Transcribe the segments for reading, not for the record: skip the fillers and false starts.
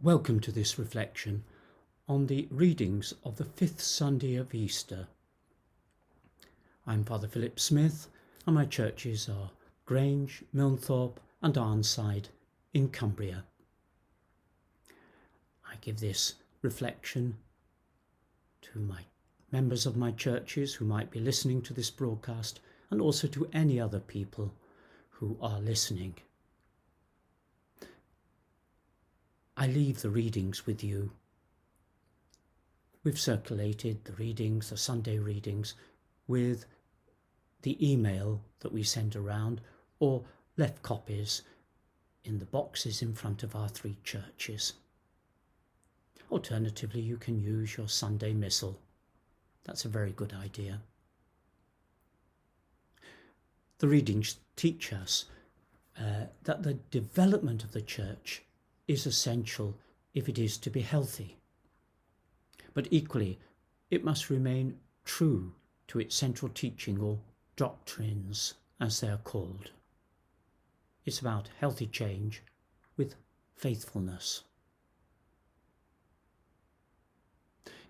Welcome to this reflection on the readings of the fifth Sunday of Easter. I'm Father Philip Smith, and my churches are Grange, Milnthorpe and Arnside in Cumbria. I give this reflection to my members of my churches who might be listening to this broadcast, and also to any other people who are listening. I leave the readings with you. We've circulated the readings, the Sunday readings, with the email that we send around, or left copies in the boxes in front of our three churches. Alternatively, you can use your Sunday Missal. That's a very good idea. The readings teach us that the development of the church is essential if it is to be healthy. But equally, it must remain true to its central teaching, or doctrines as they are called. It's about healthy change with faithfulness.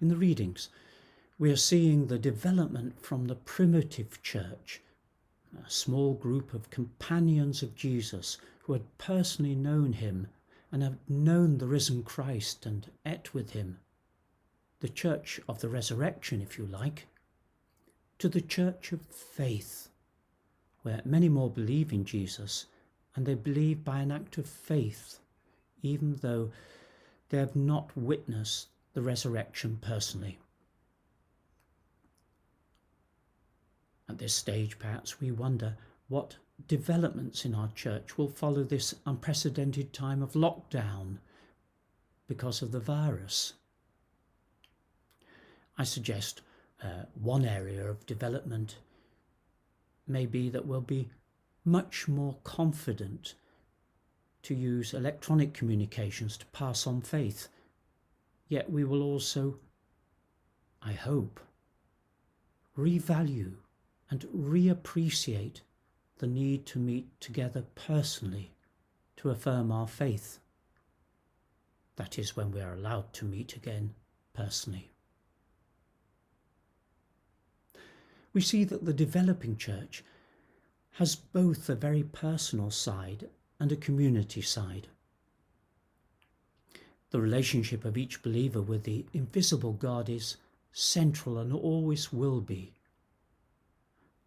In the readings, we are seeing the development from the primitive church, a small group of companions of Jesus who had personally known him and have known the risen Christ and ate with him, the church of the resurrection, if you like, to the church of faith, where many more believe in Jesus, and they believe by an act of faith, even though they have not witnessed the resurrection personally. At this stage, perhaps we wonder what developments in our church will follow this unprecedented time of lockdown because of the virus. I suggest one area of development may be that we'll be much more confident to use electronic communications to pass on faith. Yet we will also, I hope, revalue and reappreciate the need to meet together personally to affirm our faith. That is, when we are allowed to meet again personally. We see that the developing church has both a very personal side and a community side. The relationship of each believer with the invisible God is central and always will be.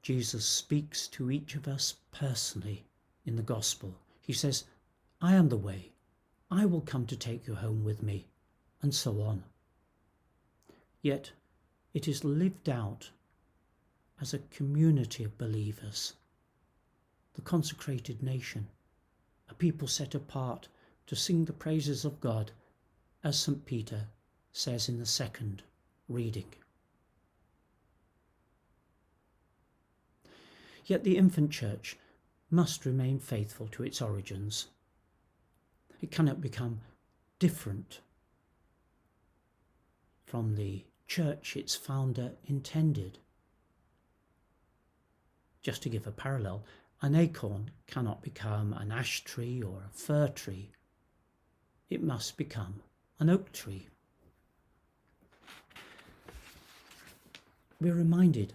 Jesus speaks to each of us personally in the gospel. He says, "I am the way. I will come to take you home with me," and so on. Yet it is lived out as a community of believers, the consecrated nation, a people set apart to sing the praises of God, as St. Peter says in the second reading. Yet the infant church must remain faithful to its origins. It cannot become different from the church its founder intended. Just to give a parallel, an acorn cannot become an ash tree or a fir tree. It must become an oak tree. We're reminded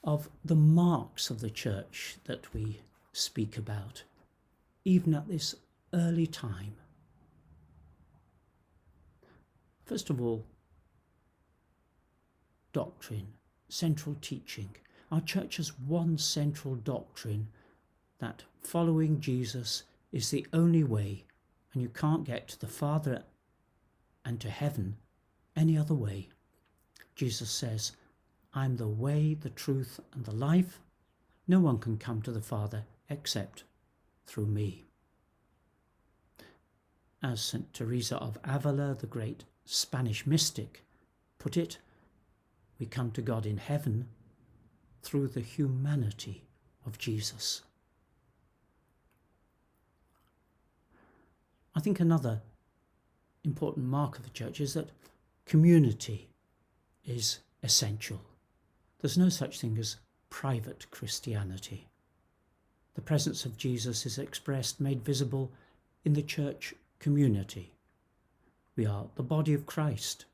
of the marks of the church that we speak about, even at this early time. First of all, doctrine, central teaching. Our church has one central doctrine, that following Jesus is the only way, and you can't get to the Father and to heaven any other way. Jesus says, "I'm the way, the truth and the life. No one can come to the Father except through me." As St. Teresa of Avila, the great Spanish mystic, put it, we come to God in heaven through the humanity of Jesus. I think another important mark of the church is that community is essential. There's no such thing as private Christianity. The presence of Jesus is expressed, made visible in the church community. We are the body of Christ.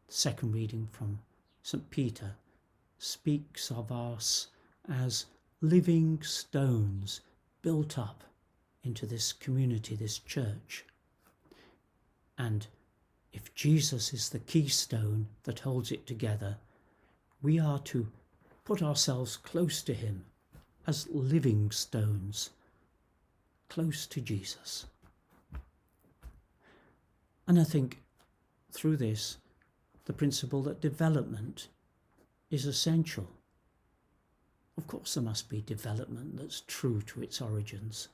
The second reading from St. Peter speaks of us as living stones built up into this community, this church. And if Jesus is the keystone that holds it together, we are to put ourselves close to him as living stones, close to Jesus. And I think through this, the principle that development is essential. Of course, there must be development that's true to its origins.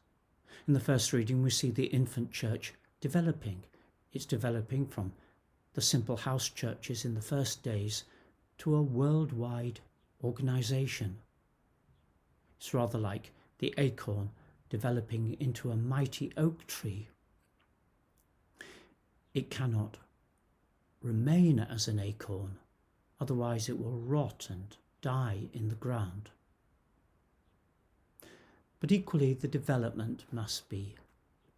In the first reading, we see the infant church developing. It's developing from the simple house churches in the first days to a worldwide organisation. It's rather like the acorn developing into a mighty oak tree. It cannot remain as an acorn, otherwise it will rot and die in the ground. But equally, the development must be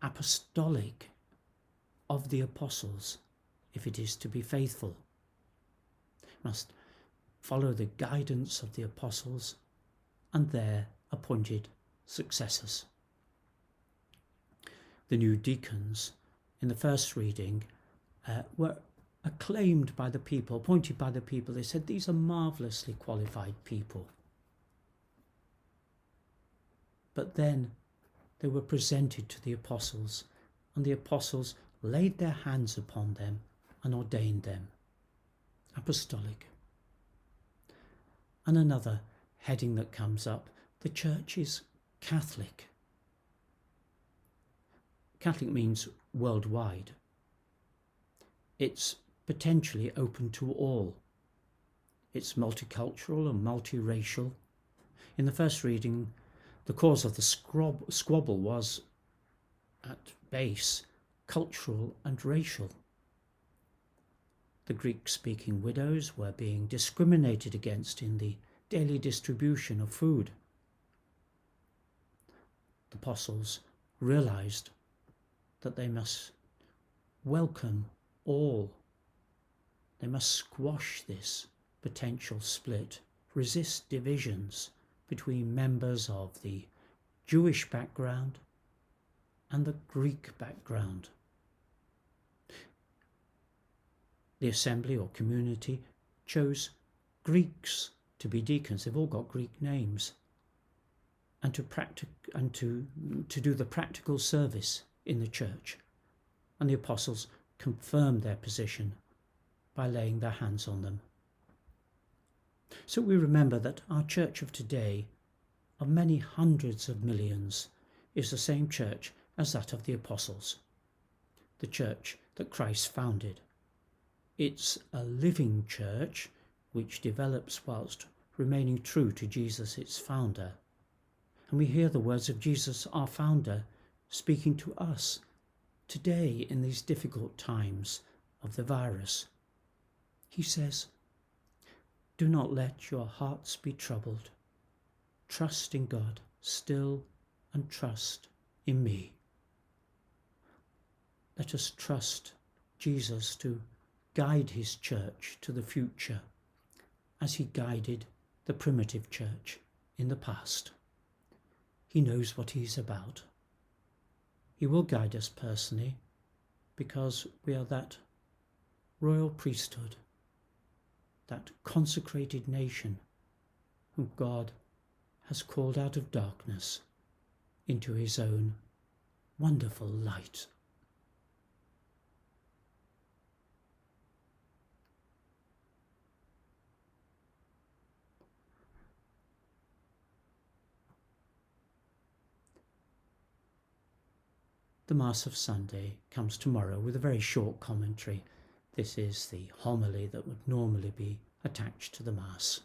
apostolic, of the apostles, if it is to be faithful. It must follow the guidance of the apostles and their appointed successors. The new deacons in the first reading were acclaimed by the people, appointed by the people. They said, these are marvellously qualified people. But then they were presented to the apostles, and the apostles laid their hands upon them and ordained them. Apostolic. And another heading that comes up, the church is Catholic. Catholic means worldwide. It's potentially open to all. It's multicultural and multiracial. In the first reading, the cause of the squabble was, at base, cultural and racial. The Greek-speaking widows were being discriminated against in the daily distribution of food. The apostles realized that they must welcome all. They must squash this potential split, resist divisions between members of the Jewish background and the Greek background. The assembly or community chose Greeks to be deacons. They've all got Greek names. And to do the practical service in the church. And the apostles confirmed their position by laying their hands on them. So we remember that our church of today, of many hundreds of millions, is the same church as that of the apostles, the church that Christ founded. It's a living church which develops whilst remaining true to Jesus, its founder. And we hear the words of Jesus, our founder, speaking to us today in these difficult times of the virus. He says, "Do not let your hearts be troubled. Trust in God still and trust in me." Let us trust Jesus to guide his church to the future as he guided the primitive church in the past. He knows what he's about. He will guide us personally because we are that royal priesthood, that consecrated nation whom God has called out of darkness into his own wonderful light. The Mass of Sunday comes tomorrow with a very short commentary. This is the homily that would normally be attached to the Mass.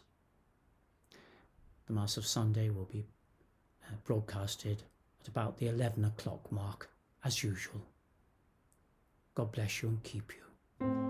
The Mass of Sunday will be broadcasted at about the 11 o'clock mark, as usual. God bless you and keep you.